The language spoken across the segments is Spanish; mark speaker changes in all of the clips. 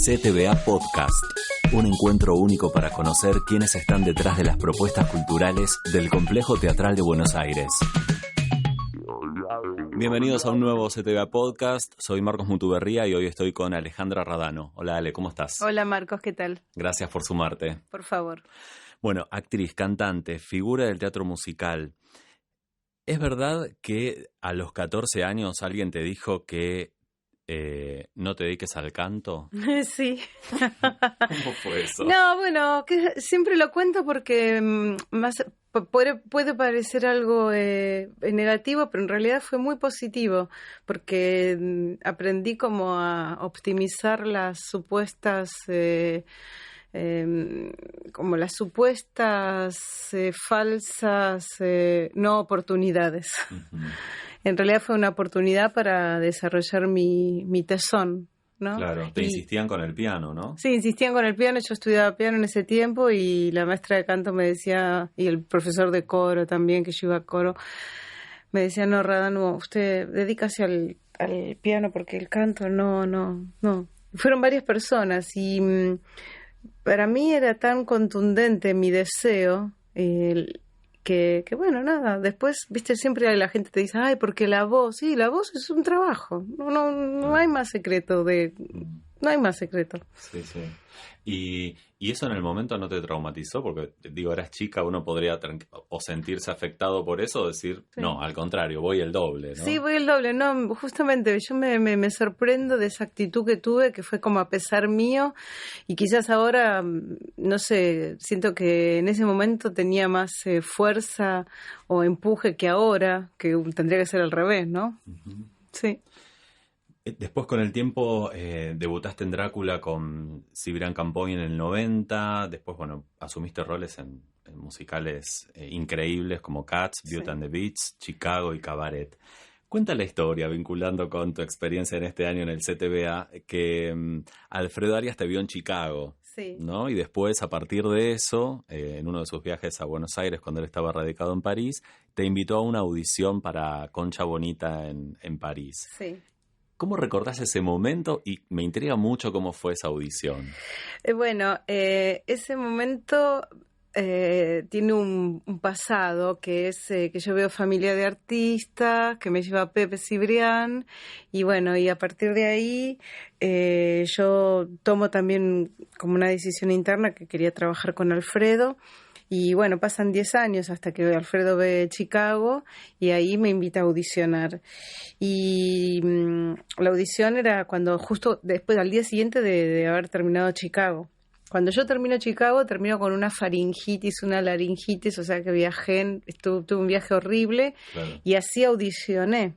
Speaker 1: CTVA Podcast, un encuentro único para conocer quiénes están detrás de las propuestas culturales del Complejo Teatral de Buenos Aires. Bienvenidos a un nuevo CTVA Podcast, soy Marcos Mutuberría y hoy estoy con Alejandra Radano. Hola Ale, ¿cómo estás?
Speaker 2: Hola Marcos, ¿qué tal?
Speaker 1: Gracias por sumarte.
Speaker 2: Por favor.
Speaker 1: Bueno, actriz, cantante, figura del teatro musical. ¿Es verdad que a los 14 años alguien te dijo que no te dediques al canto?
Speaker 2: Sí.
Speaker 1: ¿Cómo fue eso?
Speaker 2: No, bueno, que siempre lo cuento porque más puede parecer algo negativo, pero en realidad fue muy positivo, porque aprendí como a optimizar las supuestas... como las supuestas falsas no oportunidades.
Speaker 1: Uh-huh.
Speaker 2: En realidad fue una oportunidad para desarrollar mi tesón, ¿no?
Speaker 1: Claro, te insistían con el piano, ¿no?
Speaker 2: Sí, insistían con el piano, yo estudiaba piano en ese tiempo y la maestra de canto me decía, y el profesor de coro también, que yo iba a coro, me decía, no, Radano, usted dedícase al piano porque el canto no. Fueron varias personas y... para mí era tan contundente mi deseo que bueno, nada, después, viste, siempre la gente te dice, ay, porque la voz, sí, la voz es un trabajo, no hay más secreto no hay más secreto.
Speaker 1: Sí, sí. ¿Y eso en el momento no te traumatizó? Porque, digo, eras chica, uno podría o sentirse afectado por eso o decir, sí. No, al contrario, voy el doble, ¿no?
Speaker 2: Sí, voy el doble, no, justamente yo me sorprendo de esa actitud que tuve, que fue como a pesar mío, y quizás ahora, no sé, siento que en ese momento tenía más fuerza o empuje que ahora, que tendría que ser al revés, ¿no? Uh-huh. Sí.
Speaker 1: Después, con el tiempo, debutaste en Drácula con Cibrián Campoy en el 90. Después, bueno, asumiste roles en musicales increíbles como Cats, Beauty and the Beast, Chicago y Cabaret. Cuenta la historia, vinculando con tu experiencia en este año en el CTVA, que Alfredo Arias te vio en Chicago,
Speaker 2: sí,
Speaker 1: ¿no? Y después, a partir de eso, en uno de sus viajes a Buenos Aires, cuando él estaba radicado en París, te invitó a una audición para Concha Bonita en París.
Speaker 2: Sí.
Speaker 1: ¿Cómo recordás ese momento? Y me intriga mucho cómo fue esa audición.
Speaker 2: Bueno, ese momento tiene un pasado que es que yo veo Familia de Artistas, que me lleva Pepe Cibrián, y bueno, y a partir de ahí yo tomo también como una decisión interna que quería trabajar con Alfredo. Y bueno, pasan 10 años hasta que Alfredo ve Chicago y ahí me invita a audicionar. Y la audición era cuando justo después, al día siguiente de haber terminado Chicago. Cuando yo termino Chicago, termino con una faringitis, una laringitis, o sea que tuve un viaje horrible. Claro. Y así audicioné.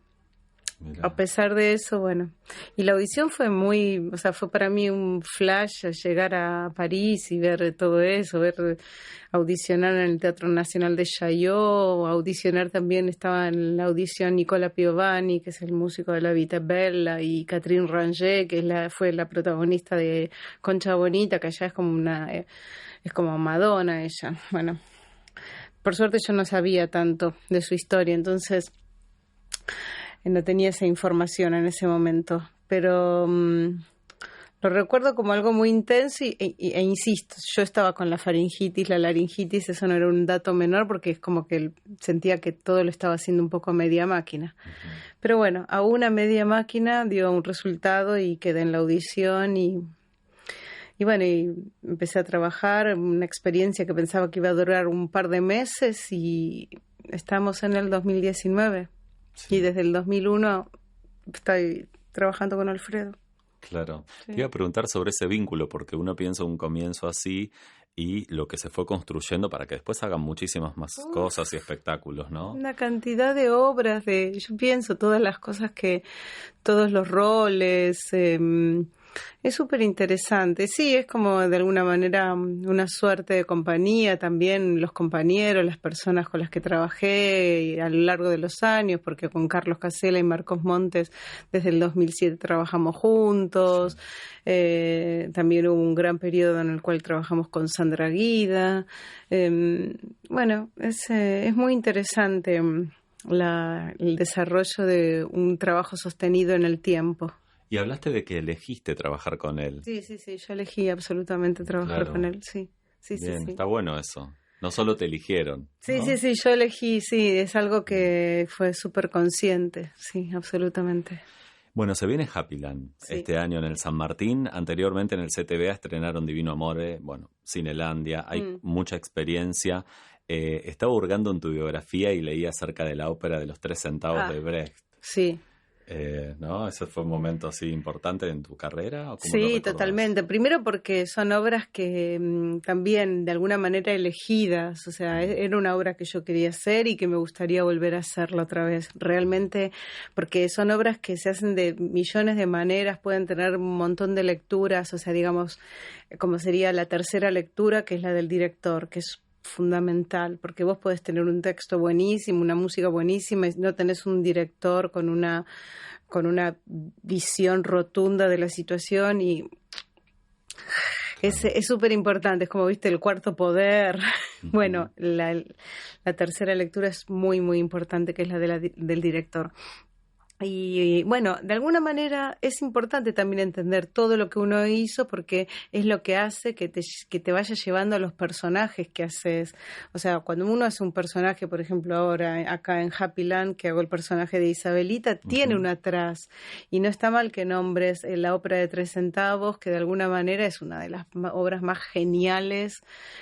Speaker 2: Mirá. A pesar de eso, bueno, y la audición fue fue para mí un flash llegar a París y ver todo eso, audicionar en el Teatro Nacional de Chaillot, audicionar también, estaba en la audición Nicola Piovani, que es el músico de La Vita Bella, y Catherine Ranger, que fue la protagonista de Concha Bonita, que allá es como Madonna ella. Bueno, por suerte yo no sabía tanto de su historia, entonces... no tenía esa información en ese momento, pero lo recuerdo como algo muy intenso e insisto, yo estaba con la faringitis, la laringitis, eso no era un dato menor porque es como que sentía que todo lo estaba haciendo un poco a media máquina. Uh-huh. Pero bueno, a una media máquina dio un resultado y quedé en la audición y bueno, y empecé a trabajar, una experiencia que pensaba que iba a durar un par de meses y estamos en el 2019. Sí. Y desde el 2001 estoy trabajando con Alfredo.
Speaker 1: Claro. Sí. Te iba a preguntar sobre ese vínculo, porque uno piensa un comienzo así y lo que se fue construyendo para que después hagan muchísimas más cosas y espectáculos, ¿no?
Speaker 2: Una cantidad de obras, yo pienso todas las cosas todos los roles... es súper interesante, sí, es como de alguna manera una suerte de compañía también, los compañeros, las personas con las que trabajé a lo largo de los años, porque con Carlos Casella y Marcos Montes desde el 2007 trabajamos juntos, sí. También hubo un gran periodo en el cual trabajamos con Sandra Guida, bueno, es muy interesante el desarrollo de un trabajo sostenido en el tiempo.
Speaker 1: Y hablaste de que elegiste trabajar con él.
Speaker 2: Sí, sí, sí, yo elegí absolutamente trabajar
Speaker 1: Claro.
Speaker 2: con él, sí, sí, sí,
Speaker 1: Bien,
Speaker 2: sí.
Speaker 1: está bueno eso. No solo te eligieron,
Speaker 2: Sí, sí,
Speaker 1: ¿no?
Speaker 2: sí, yo elegí, sí, es algo que fue súper consciente, sí, absolutamente.
Speaker 1: Bueno, se viene Happyland
Speaker 2: Sí.
Speaker 1: este año en el San Martín. Anteriormente en el CTVA estrenaron Divino Amore, bueno, Cinelandia. Hay
Speaker 2: Mm.
Speaker 1: mucha experiencia. Estaba hurgando en tu biografía y leí acerca de la ópera de los 3 centavos
Speaker 2: Ah,
Speaker 1: de Brecht.
Speaker 2: sí.
Speaker 1: ¿No? ¿Ese fue un momento así importante en tu carrera o cómo lo
Speaker 2: Sí,
Speaker 1: recordás?
Speaker 2: totalmente. Primero porque son obras que también de alguna manera elegidas, o sea,
Speaker 1: Mm,
Speaker 2: era una obra que yo quería hacer y que me gustaría volver a hacerla otra vez. Realmente, porque son obras que se hacen de millones de maneras, pueden tener un montón de lecturas, o sea, digamos, como sería la tercera lectura, que es la del director, que es fundamental, porque vos podés tener un texto buenísimo, una música buenísima, y no tenés un director con una visión rotunda de la situación y
Speaker 1: claro.
Speaker 2: es súper importante, es como viste el cuarto poder.
Speaker 1: Ujú.
Speaker 2: Bueno, la tercera lectura es muy, muy importante, que es la del director. Y bueno, de alguna manera es importante también entender todo lo que uno hizo porque es lo que hace que te vaya llevando a los personajes que haces. O sea, cuando uno hace un personaje, por ejemplo, ahora acá en Happyland, que hago el personaje de Isabelita, tiene
Speaker 1: Ujú.
Speaker 2: un atrás. Y no está mal que nombres la ópera de 3 centavos, que de alguna manera es una de las obras más geniales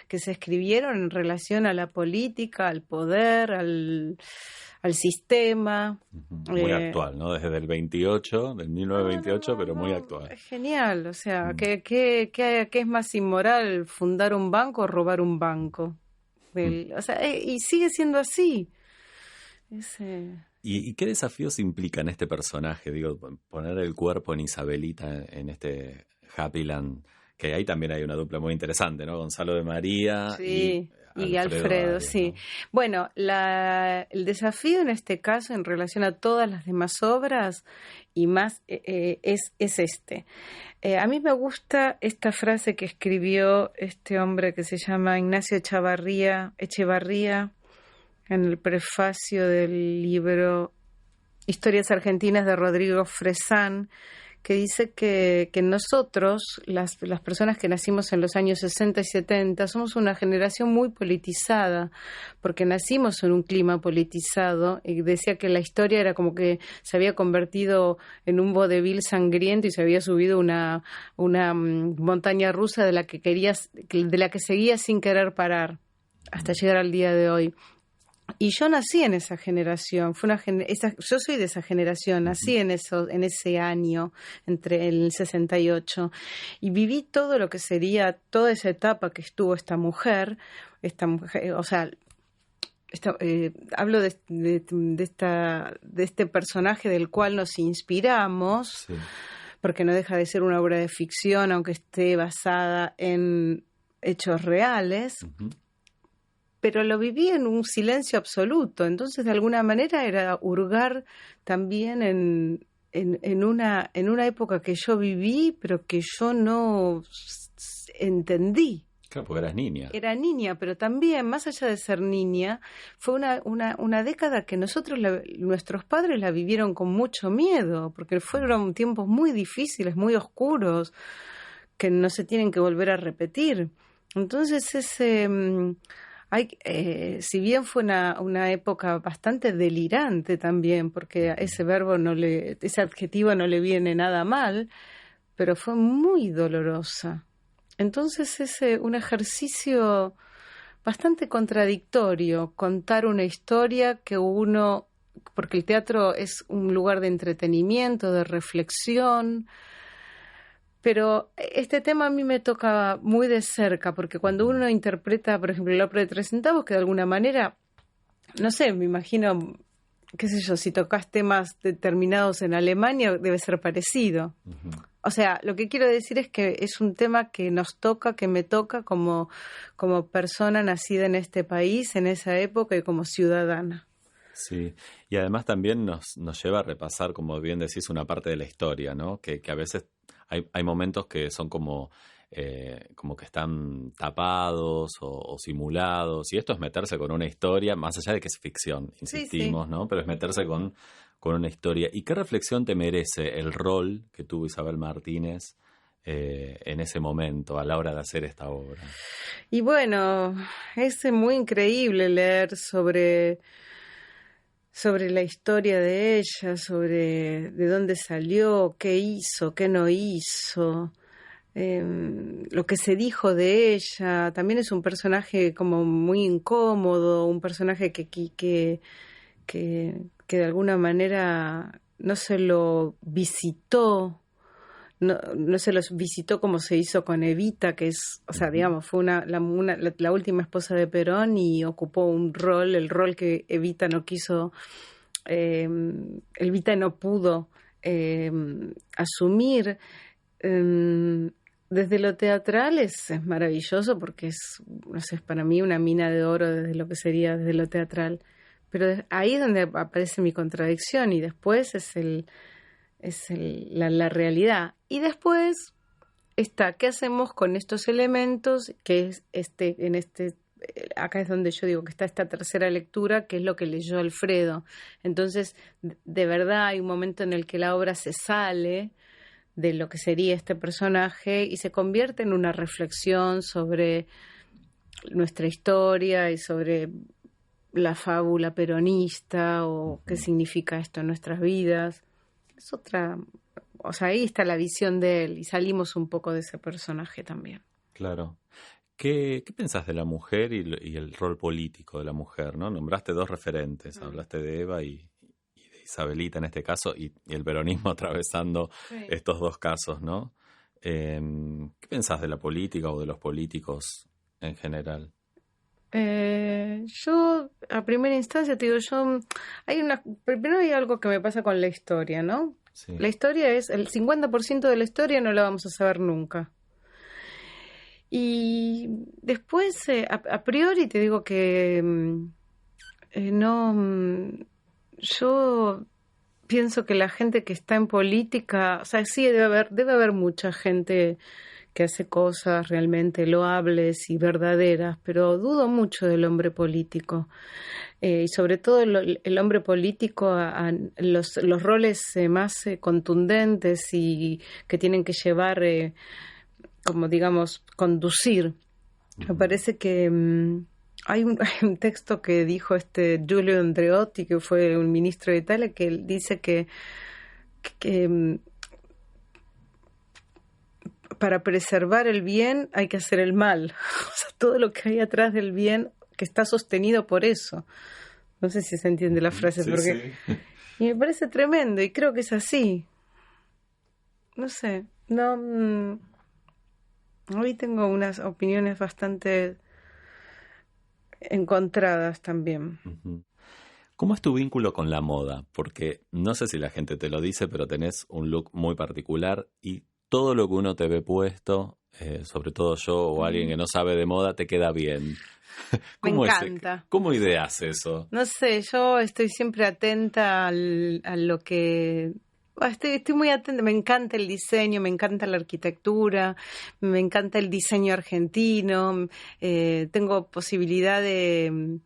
Speaker 2: que se escribieron en relación a la política, al poder, al sistema.
Speaker 1: Ujú. Muy
Speaker 2: Eh,
Speaker 1: actual, ¿no? Desde el 28, del
Speaker 2: no, no,
Speaker 1: 1928,
Speaker 2: no,
Speaker 1: pero muy
Speaker 2: no,
Speaker 1: actual.
Speaker 2: es genial. O sea,
Speaker 1: Mm,
Speaker 2: ¿qué es más inmoral, fundar un banco o robar un banco?
Speaker 1: mm.
Speaker 2: O sea, y sigue siendo así. Es,
Speaker 1: ¿Y qué desafíos implican este personaje? Digo, poner el cuerpo en Isabelita en este Happyland, que ahí también hay una dupla muy interesante, ¿no? Gonzalo de María y
Speaker 2: sí, y
Speaker 1: Alfredo
Speaker 2: Alfredo,
Speaker 1: Arias,
Speaker 2: sí.
Speaker 1: ¿no?
Speaker 2: Bueno, el desafío en este caso, en relación a todas las demás obras, y más, es este. A mí me gusta esta frase que escribió este hombre que se llama Ignacio Echevarría en el prefacio del libro Historias Argentinas de Rodrigo Fresán, que dice que nosotros, las personas que nacimos en los años 60 y 70, somos una generación muy politizada, porque nacimos en un clima politizado, y decía que la historia era como que se había convertido en un vodevil sangriento y se había subido una montaña rusa de la que seguía sin querer parar hasta llegar al día de hoy. Y yo nací en esa generación, yo soy de esa generación,
Speaker 1: Ujú.
Speaker 2: nací en ese año, entre el 68, y viví todo lo que sería toda esa etapa que estuvo esta mujer, o sea, hablo de este personaje del cual nos inspiramos,
Speaker 1: Sí.
Speaker 2: porque no deja de ser una obra de ficción, aunque esté basada en hechos reales,
Speaker 1: Ujú.
Speaker 2: pero lo viví en un silencio absoluto. Entonces, de alguna manera, era hurgar también en una época que yo viví, pero que yo no entendí.
Speaker 1: Claro, porque eras niña.
Speaker 2: Era niña, pero también, más allá de ser niña, fue una década que nuestros padres la vivieron con mucho miedo, porque fueron tiempos muy difíciles, muy oscuros, que no se tienen que volver a repetir. Entonces, si bien fue una época bastante delirante también, porque a
Speaker 1: Ujú.
Speaker 2: ese adjetivo no le viene nada mal, pero fue muy dolorosa. Entonces es un ejercicio bastante contradictorio contar una historia porque el teatro es un lugar de entretenimiento, de reflexión, pero este tema a mí me toca muy de cerca, porque cuando
Speaker 1: Ujú.
Speaker 2: uno interpreta, por ejemplo, la ópera de 3 centavos, que de alguna manera, no sé, me imagino, qué sé yo, si tocas temas determinados en Alemania, debe ser parecido.
Speaker 1: Ujú.
Speaker 2: O sea, lo que quiero decir es que es un tema que nos toca, que me toca como persona nacida en este país, en esa época y como ciudadana.
Speaker 1: Sí, y además también nos lleva a repasar, como bien decís, una parte de la historia, ¿no? Que a veces hay momentos que son como que están tapados o simulados, y esto es meterse con una historia, más allá de que es ficción,
Speaker 2: Sí, sí.
Speaker 1: insistimos, ¿no? Pero es meterse con una historia. ¿Y qué reflexión te merece el rol que tuvo Isabel Martínez en ese momento, a la hora de hacer esta obra?
Speaker 2: Y bueno, es muy increíble leer sobre la historia de ella, sobre de dónde salió, qué hizo, qué no hizo, lo que se dijo de ella. También es un personaje como muy incómodo, un personaje que de alguna manera no se lo visitó. No se los visitó como se hizo con Evita, que es, o sea, digamos, fue la última esposa de Perón y ocupó el rol que Evita no quiso, Evita no pudo asumir. Desde lo teatral es maravilloso porque es, no sé, es para mí una mina de oro desde lo que sería desde lo teatral. Pero ahí es donde aparece mi contradicción y después es la realidad. Y después está, ¿qué hacemos con estos elementos? Que es acá es donde yo digo que está esta tercera lectura, que es lo que leyó Alfredo. Entonces, de verdad hay un momento en el que la obra se sale de lo que sería este personaje y se convierte en una reflexión sobre nuestra historia y sobre la fábula peronista o qué significa esto en nuestras vidas. Es otra, o sea, ahí está la visión de él y salimos un poco de ese personaje también.
Speaker 1: Claro. ¿Qué pensás de la mujer y el rol político de la mujer, ¿no? Nombraste dos referentes, hablaste de Eva y de Isabelita en este caso, y el peronismo atravesando estos dos casos, ¿no? ¿Qué pensás de la política o de los políticos en general?
Speaker 2: Yo, a primera instancia, te digo, primero hay algo que me pasa con la historia, ¿no?
Speaker 1: Sí.
Speaker 2: La historia es, el 50% de la historia no la vamos a saber nunca. Y después, a priori, te digo que yo pienso que la gente que está en política, o sea, sí debe haber mucha gente que hace cosas realmente loables y verdaderas, pero dudo mucho del hombre político. Y sobre todo el hombre político los roles más contundentes y que tienen que llevar, como digamos, conducir. Me parece que hay un texto que dijo Giulio Andreotti, que fue un ministro de Italia, que él dice que para preservar el bien hay que hacer el mal. O sea, todo lo que hay atrás del bien que está sostenido por eso. No sé si se entiende la frase,
Speaker 1: sí,
Speaker 2: porque
Speaker 1: sí.
Speaker 2: Y me parece tremendo y creo que es así. No sé, hoy tengo unas opiniones bastante encontradas también.
Speaker 1: Uh-huh. ¿Cómo es tu vínculo con la moda? Porque no sé si la gente te lo dice, pero tenés un look muy particular y todo lo que uno te ve puesto, sobre todo yo o alguien que no sabe de moda, te queda bien.
Speaker 2: Me encanta.
Speaker 1: ¿Cómo ideas eso?
Speaker 2: No sé, yo estoy siempre atenta a lo que... Estoy muy atenta, me encanta el diseño, me encanta la arquitectura, me encanta el diseño argentino, tengo posibilidad de...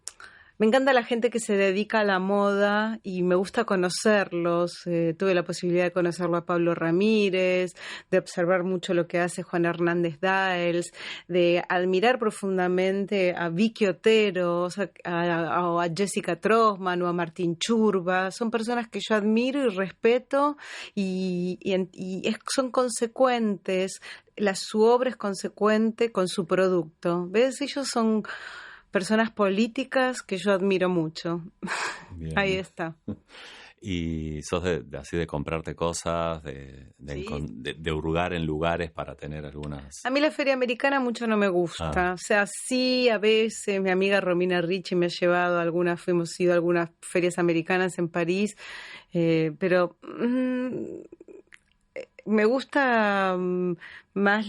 Speaker 2: Me encanta la gente que se dedica a la moda y me gusta conocerlos. Tuve la posibilidad de conocerlo a Pablo Ramírez, de observar mucho lo que hace Juan Hernández Daels, de admirar profundamente a Vicky Otero, o sea, a Jessica Trossman o a Martín Churba. Son personas que yo admiro y respeto son consecuentes. Su obra es consecuente con su producto. ¿Ves? Ellos son personas políticas que yo admiro mucho.
Speaker 1: Bien.
Speaker 2: Ahí está.
Speaker 1: ¿Y sos así de comprarte cosas, de hurgar en lugares para tener algunas?
Speaker 2: A mí la feria americana mucho no me gusta. O sea, sí, a veces mi amiga Romina Ricci me ha llevado hemos ido a algunas ferias americanas en París, pero me gusta más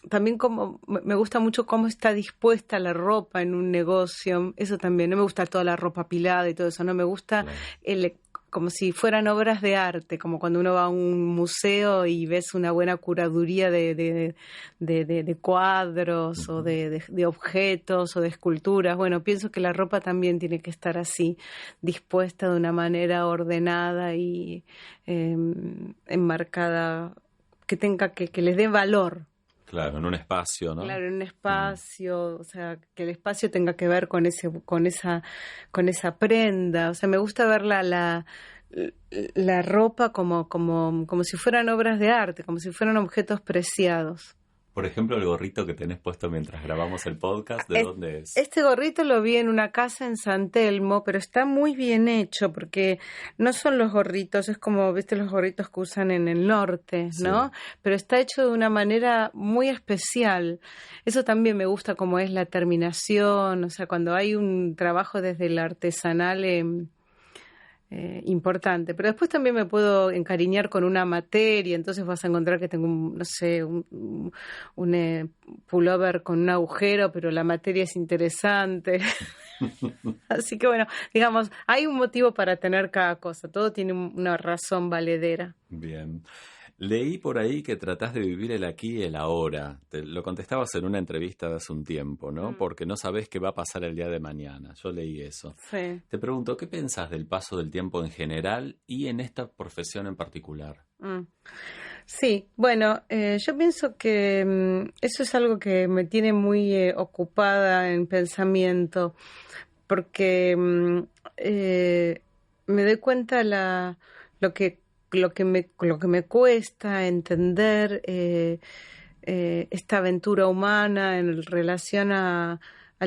Speaker 2: también como me gusta mucho cómo está dispuesta la ropa en un negocio. Eso también, no me gusta toda la ropa apilada y todo eso, no me gusta como si fueran obras de arte, como cuando uno va a un museo y ves una buena curaduría de cuadros o de objetos o de esculturas. Bueno, pienso que la ropa también tiene que estar así, dispuesta de una manera ordenada y enmarcada, que les dé valor.
Speaker 1: Claro, en un espacio, ¿no?
Speaker 2: Claro, en un espacio, o sea, que el espacio tenga que ver con esa prenda. O sea, me gusta ver la ropa como si fueran obras de arte, como si fueran objetos preciados.
Speaker 1: Por ejemplo, el gorrito que tenés puesto mientras grabamos el podcast, ¿de dónde es?
Speaker 2: Este gorrito lo vi en una casa en San Telmo, pero está muy bien hecho porque no son los gorritos, es como, viste, los gorritos que usan en el norte, ¿no? Sí. Pero está hecho de una manera muy especial. Eso también me gusta, como es la terminación, o sea, cuando hay un trabajo desde el artesanal importante, pero después también me puedo encariñar con una materia, entonces vas a encontrar que tengo un pullover con un agujero, pero la materia es interesante. Así que bueno, digamos, hay un motivo para tener cada cosa, todo tiene una razón valedera.
Speaker 1: Bien. Leí por ahí que tratás de vivir el aquí y el ahora. Te lo contestabas en una entrevista de hace un tiempo, ¿no? Porque no sabés qué va a pasar el día de mañana. Yo leí eso.
Speaker 2: Sí.
Speaker 1: Te pregunto, ¿qué pensás del paso del tiempo en general y en esta profesión en particular?
Speaker 2: Sí, bueno, yo pienso que eso es algo que me tiene muy ocupada en pensamiento, porque me doy cuenta lo que me cuesta entender esta aventura humana en relación al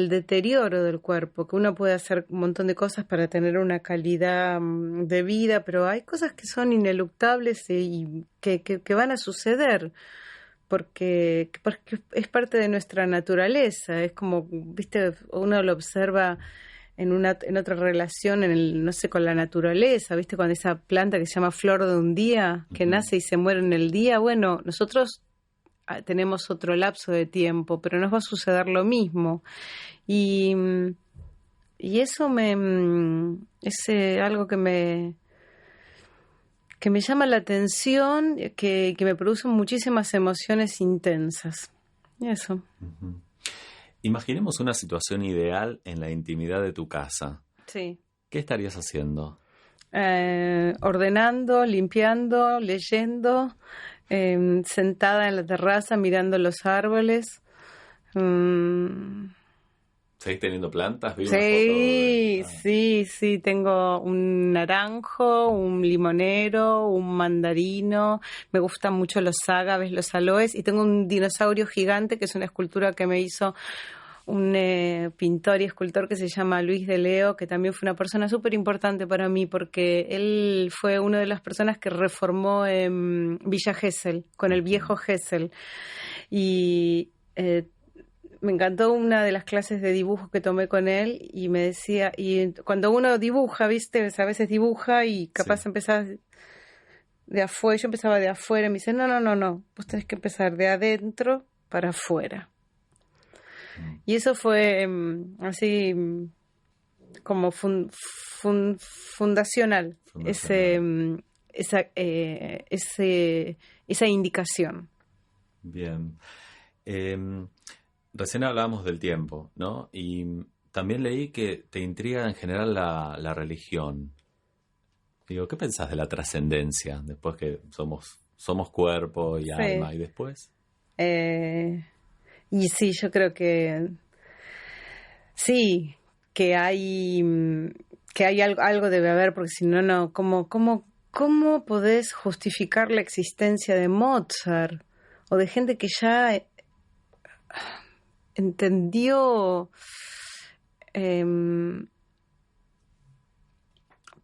Speaker 2: deterioro del cuerpo, que uno puede hacer un montón de cosas para tener una calidad de vida, pero hay cosas que son ineluctables y que van a suceder porque es parte de nuestra naturaleza. Es como, viste, uno lo observa en otra relación, no sé, con la naturaleza, ¿viste? Cuando esa planta que se llama flor de un día, que nace y se muere en el día, bueno, nosotros tenemos otro lapso de tiempo, pero nos va a suceder lo mismo. Y eso es algo que me llama la atención, que me produce muchísimas emociones intensas. Y eso.
Speaker 1: Uh-huh. Imaginemos una situación ideal en la intimidad de tu casa.
Speaker 2: Sí.
Speaker 1: ¿Qué estarías haciendo?
Speaker 2: Ordenando, limpiando, leyendo, sentada en la terraza mirando los árboles.
Speaker 1: ¿Seguís teniendo plantas?
Speaker 2: Sí, sí, tengo un naranjo, un limonero, un mandarino, me gustan mucho los ágaves, los aloes, y tengo un dinosaurio gigante que es una escultura que me hizo un pintor y escultor que se llama Luis de Leo, que también fue una persona súper importante para mí porque él fue una de las personas que reformó Villa Gesell, con el viejo Gesell. Y me encantó una de las clases de dibujo que tomé con él y me decía, y cuando uno dibuja, viste, a veces dibuja y capaz empezás de afuera, yo empezaba de afuera y me dice, no, vos tenés que empezar de adentro para afuera. Y eso fue así como fundacional. Esa indicación.
Speaker 1: Bien. Recién hablábamos del tiempo, ¿no? Y también leí que te intriga en general la religión. Digo, ¿qué pensás de la trascendencia después que somos cuerpo y alma? ¿Y después?
Speaker 2: Y sí, yo creo que sí, que hay algo debe haber, porque si no, ¿cómo podés justificar la existencia de Mozart o de gente que ya entendió, pero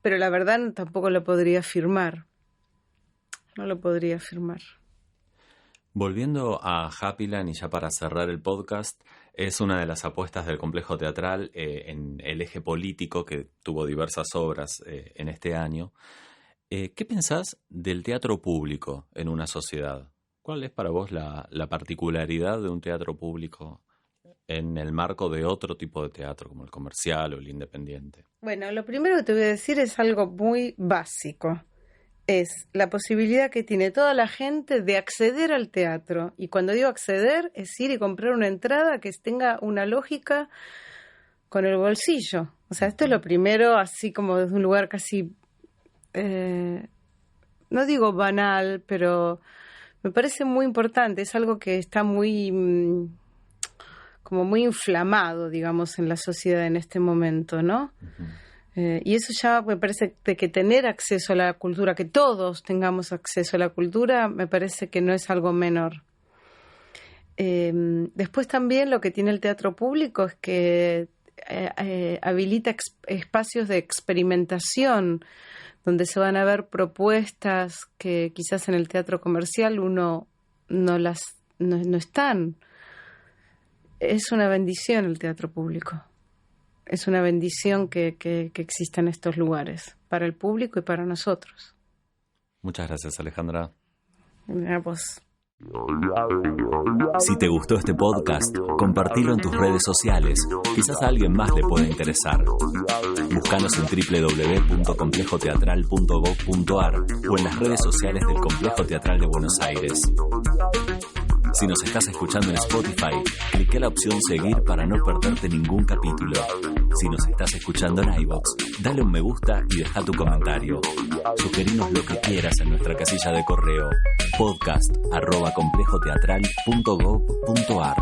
Speaker 2: la verdad tampoco lo podría afirmar. No lo podría afirmar.
Speaker 1: Volviendo a Happyland y ya para cerrar el podcast, es una de las apuestas del complejo teatral en el eje político que tuvo diversas obras en este año. ¿Qué pensás del teatro público en una sociedad? ¿Cuál es para vos la particularidad de un teatro público en el marco de otro tipo de teatro, como el comercial o el independiente?
Speaker 2: Bueno, lo primero que te voy a decir es algo muy básico. Es la posibilidad que tiene toda la gente de acceder al teatro. Y cuando digo acceder, es ir y comprar una entrada que tenga una lógica con el bolsillo. O sea, esto es lo primero, así como desde un lugar casi, no digo banal, pero me parece muy importante. Es algo que está muy, como muy inflamado, digamos, en la sociedad en este momento, ¿no? Uh-huh. Y eso ya me parece que tener acceso a la cultura, que todos tengamos acceso a la cultura, me parece que no es algo menor. Después también lo que tiene el teatro público es que habilita espacios de experimentación donde se van a ver propuestas que quizás en el teatro comercial uno no están. Es una bendición el teatro público. Es una bendición que existan estos lugares para el público y para nosotros.
Speaker 1: Muchas gracias, Alejandra.
Speaker 2: A vos.
Speaker 3: Si te gustó este podcast, compartilo en tus redes sociales. Quizás a alguien más le pueda interesar. Búscanos en www.complejoteatral.gov.ar o en las redes sociales del Complejo Teatral de Buenos Aires. Si nos estás escuchando en Spotify, clique la opción seguir para no perderte ningún capítulo. Si nos estás escuchando en iVoox, dale un me gusta y deja tu comentario. Sugerinos lo que quieras en nuestra casilla de correo podcast@complejoteatral.gov.ar.